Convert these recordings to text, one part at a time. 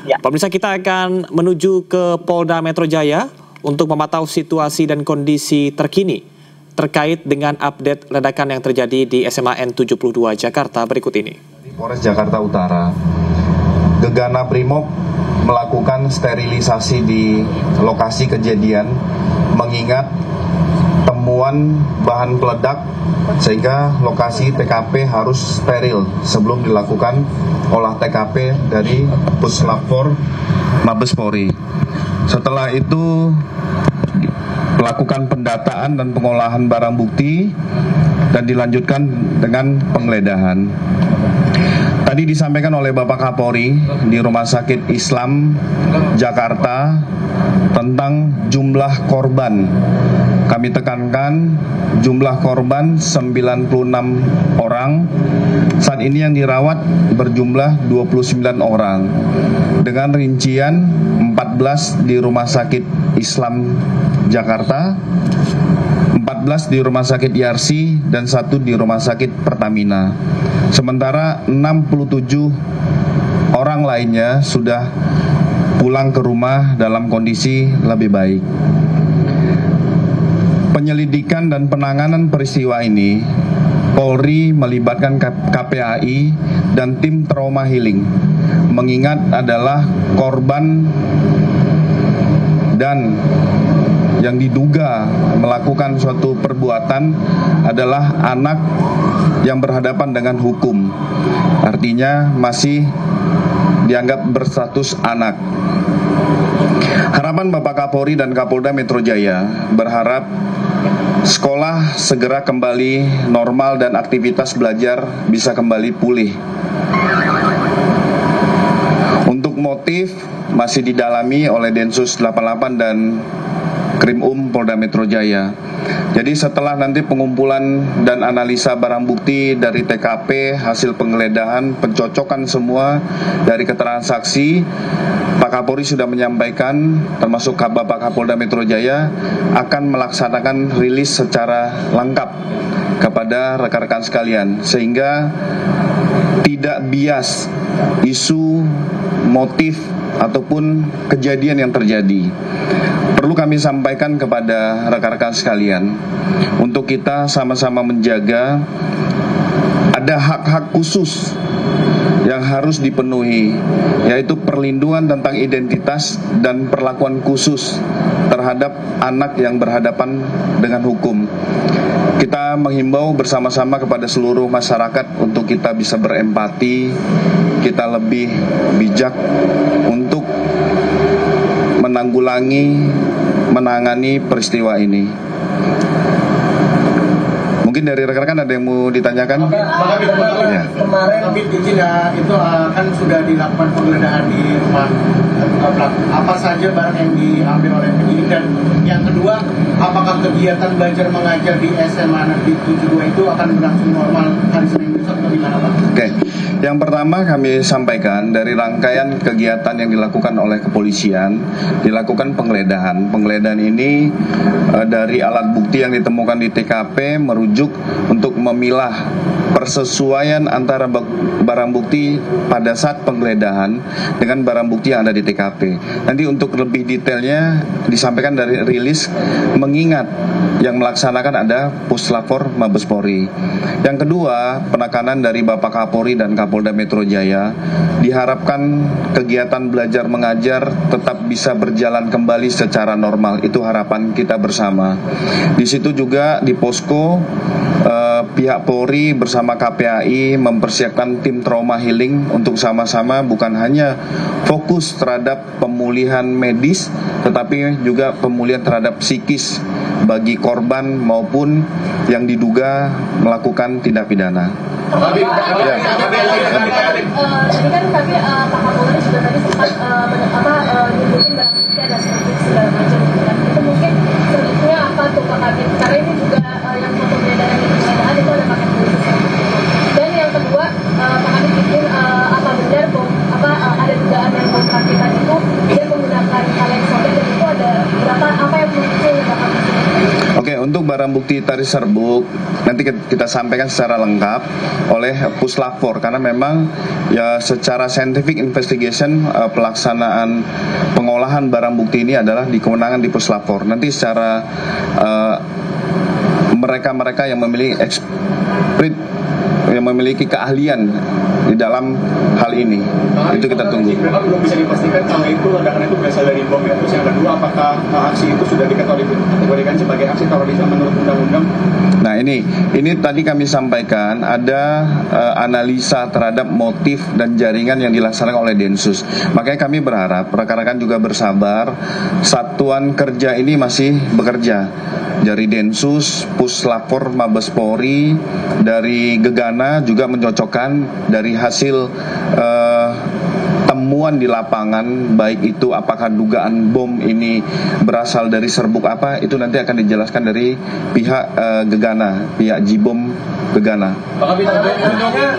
Ya. Pemirsa, kita akan menuju ke Polda Metro Jaya untuk memantau situasi dan kondisi terkini terkait dengan update ledakan yang terjadi di SMA N72 Jakarta berikut ini. Polres Jakarta Utara, Gegana Brimob melakukan sterilisasi di lokasi kejadian mengingat temuan bahan peledak sehingga lokasi TKP harus steril sebelum dilakukan olah TKP dari Puslap 4 Mabes Polri. Setelah itu melakukan pendataan dan pengolahan barang bukti dan dilanjutkan dengan penggeledahan. Tadi disampaikan oleh Bapak Kapolri di Rumah Sakit Islam Jakarta tentang jumlah korban. Kami tekankan jumlah korban 96 orang. Saat ini yang dirawat berjumlah 29 orang. Dengan rincian 14 di Rumah Sakit Islam Jakarta, 14 di Rumah Sakit Yarsi, dan 1 di Rumah Sakit Pertamina. Sementara 67 orang lainnya sudah pulang ke rumah dalam kondisi lebih baik. Penyelidikan dan penanganan peristiwa ini, Polri melibatkan KPAI dan tim trauma healing. Mengingat adalah korban dan yang diduga melakukan suatu perbuatan adalah anak yang berhadapan dengan hukum. Artinya masih dianggap berstatus anak. Harapan Bapak Kapolri dan Kapolda Metro Jaya berharap sekolah segera kembali normal dan aktivitas belajar bisa kembali pulih. Untuk motif masih didalami oleh Densus 88 dan Krim Polda Metro Jaya. Jadi setelah nanti pengumpulan dan analisa barang bukti dari TKP, hasil penggeledahan, pencocokan semua dari keterangan saksi, Pak Kapolri sudah menyampaikan, termasuk Bapak Kapolda Metro Jaya, akan melaksanakan rilis secara lengkap kepada rekan-rekan sekalian, sehingga tidak bias isu, motif, ataupun kejadian yang terjadi. Perlu kami sampaikan kepada rekan-rekan sekalian, untuk kita sama-sama menjaga ada hak-hak khusus yang harus dipenuhi, yaitu perlindungan tentang identitas dan perlakuan khusus terhadap anak yang berhadapan dengan hukum. Kita menghimbau bersama-sama kepada seluruh masyarakat untuk kita bisa berempati, kita lebih bijak untuk menangani peristiwa ini. Mungkin dari rekan-rekan ada yang mau ditanyakan? Ya. Kemarin itu kan sudah dilakukan penggeledahan di rumah pelaku. Apa saja barang yang diambil oleh penyidik, dan yang kedua, apakah kegiatan belajar mengajar di SMA Negeri 72 itu akan berlangsung normal hari Senin besok atau gimana, Pak? Oke. Yang pertama kami sampaikan dari rangkaian kegiatan yang dilakukan oleh kepolisian, dilakukan penggeledahan. Penggeledahan ini dari alat bukti yang ditemukan di TKP merujuk untuk memilah persesuaian antara barang bukti pada saat penggeledahan dengan barang bukti yang ada di TKP. Nanti untuk lebih detailnya disampaikan dari rilis, mengingat yang melaksanakan ada Puslap 4 Mabes Polri. Yang kedua, penekanan dari Bapak Kapolri dan Kapolda Metro Jaya, diharapkan kegiatan belajar mengajar tetap bisa berjalan kembali secara normal. Itu harapan kita bersama. Di situ juga di posko pihak Polri bersama KPAI mempersiapkan tim trauma healing untuk sama-sama bukan hanya fokus terhadap pemulihan medis, tetapi juga pemulihan terhadap psikis bagi korban maupun yang diduga melakukan tindak pidana. Tadi kan Pak Kapolri sudah tadi sempat nyebutin barang bukti ada sertifikat segala macam. Itu mungkin sertifikatnya apa tuh Pak Kabit? Karena ini juga yang foto penggeledahan itu ada paket polisi. Dan yang kedua, Pak Kabit bikin apa benar ada dugaan yang bom rakitan itu dia menggunakan kaleng sobek, dan itu ada berapa, apa yang muncul yang bakal. Oke, untuk barang barang bukti tadi serbuk nanti kita sampaikan secara lengkap oleh Puslapfor, karena memang ya secara scientific investigation pelaksanaan pengolahan barang bukti ini adalah di kewenangan di Puslapfor. Nanti secara mereka yang memiliki keahlian di dalam hal ini. Itu kita tunggu. Belum bisa dipastikan kalau itu ledakan itu berasal dari bom ya. Terus yang kedua, apakah aksi itu sudah dikategorikan sebagai aksi terorisme menurut undang-undang? Nah ini tadi kami sampaikan ada analisa terhadap motif dan jaringan yang dilaksanakan oleh Densus. Makanya kami berharap rekan-rekan juga bersabar. Satuan kerja ini masih bekerja dari Densus, Puslapfor, Mabes Polri, dari Gegana juga mencocokkan dari hasil temuan di lapangan, baik itu apakah dugaan bom ini berasal dari serbuk apa, itu nanti akan dijelaskan dari pihak Gegana, pihak Jibom Gegana. Pak Kabit,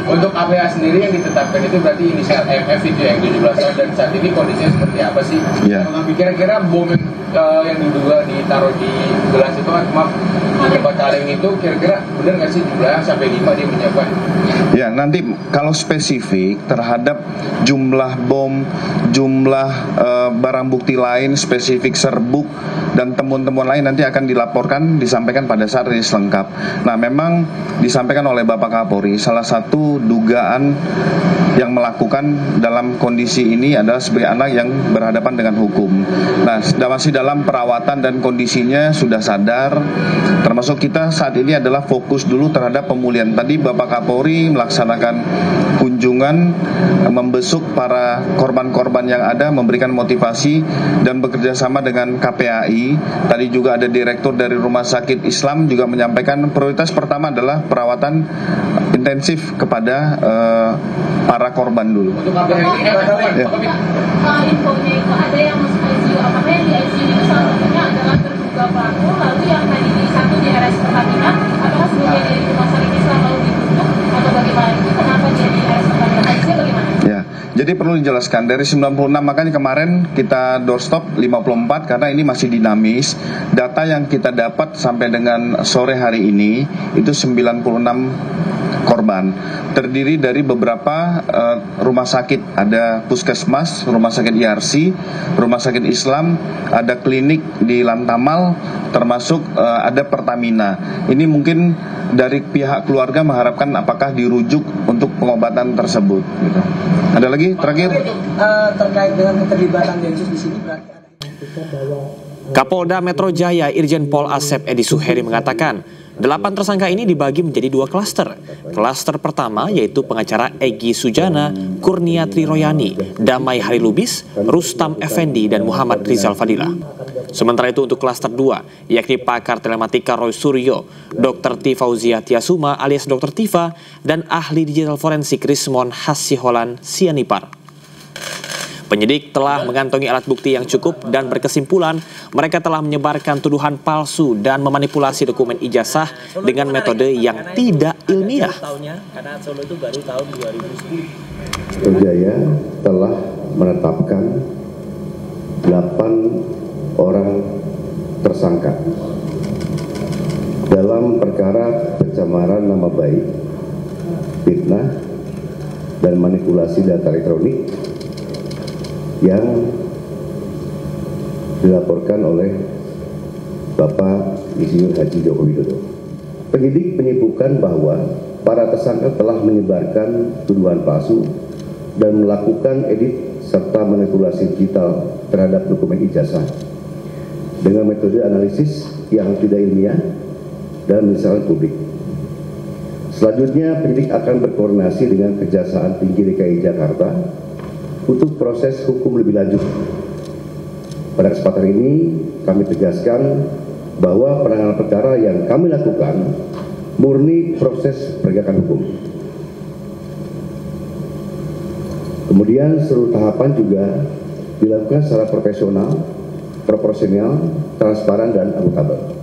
untuk APA sendiri yang ditetapkan itu berarti inisial MF itu yang 17 tahun, dan saat ini kondisinya seperti apa sih? Ya. Kira-kira bom yang diduga ditaruh di gelas itu, maaf, di tempat kaleng itu, kira-kira benar nggak sih jumlahnya sampai 5 dia menyiapkan? Ya, nanti kalau spesifik terhadap jumlah bom, jumlah barang bukti lain, spesifik serbuk dan temuan-temuan lain nanti akan dilaporkan, disampaikan pada saat rilis lengkap. Nah, memang disampaikan oleh Bapak Kapolri, salah satu dugaan yang melakukan dalam kondisi ini adalah sebagai anak yang berhadapan dengan hukum. Nah, masih dalam perawatan dan kondisinya sudah sadar. Termasuk kita saat ini adalah fokus dulu terhadap pemulihan. Tadi Bapak Kapolri melaksanakan kunjungan, membesuk para korban-korban yang ada, memberikan motivasi dan bekerja sama dengan KPAI. Tadi juga ada direktur dari Rumah Sakit Islam juga menyampaikan prioritas pertama adalah perawatan intensif kepada para korban dulu. Untuk APA ini infonya itu ada yang masuk ICU, apakah yang di ICU itu salah satunya adalah terduga pelaku, lalu yang tadi di satu di RS Pertamina, apakah sebelumnya dari Rumah Sakit Islam lalu ditutup atau bagaimana, itu kenapa dia di RS Pertamina, ICU bagaimana? Ya, jadi perlu dijelaskan dari 96, makanya kemarin kita doorstop 54 karena ini masih dinamis. Data yang kita dapat sampai dengan sore hari ini itu 96 korban, terdiri dari beberapa rumah sakit, ada puskesmas, rumah sakit IRC, rumah sakit Islam, ada klinik di Lantamal, termasuk ada Pertamina. Ini mungkin dari pihak keluarga mengharapkan apakah dirujuk untuk pengobatan tersebut. Gitu. Ada lagi terakhir? Terkait dengan keterlibatan Densus di sini berarti ada. Kapolda Metro Jaya Irjen Pol Asep Edi Suheri mengatakan 8 tersangka ini dibagi menjadi 2 klaster. Klaster pertama yaitu pengacara Egy Sujana, Kurniatri Royani, Damai Harilubis, Rustam Effendi, dan Muhammad Rizal Fadilah. Sementara itu untuk klaster 2, yakni pakar telematika Roy Suryo, Dr. T. Fauzia Tiasuma alias Dr. Tifa, dan ahli digital forensik Rismon Hasiholan Sianipar. Penyidik telah mengantongi alat bukti yang cukup dan berkesimpulan mereka telah menyebarkan tuduhan palsu dan memanipulasi dokumen ijazah dengan metode yang tidak ilmiah. Metro Jaya telah menetapkan 8 orang tersangka dalam perkara pencemaran nama baik, fitnah, dan manipulasi data elektronik yang dilaporkan oleh Bapak Insinyur Haji Joko Widodo. Penyidik menyimpulkan bahwa para tersangka telah menyebarkan tuduhan palsu dan melakukan edit serta manipulasi digital terhadap dokumen ijazah dengan metode analisis yang tidak ilmiah dan menyesatkan publik. Selanjutnya, penyidik akan berkoordinasi dengan Kejaksaan Tinggi DKI Jakarta untuk proses hukum lebih lanjut. Pada kesempatan ini kami tegaskan bahwa penanganan perkara yang kami lakukan murni proses penegakan hukum. Kemudian seluruh tahapan juga dilakukan secara profesional, proporsional, transparan, dan akuntabel.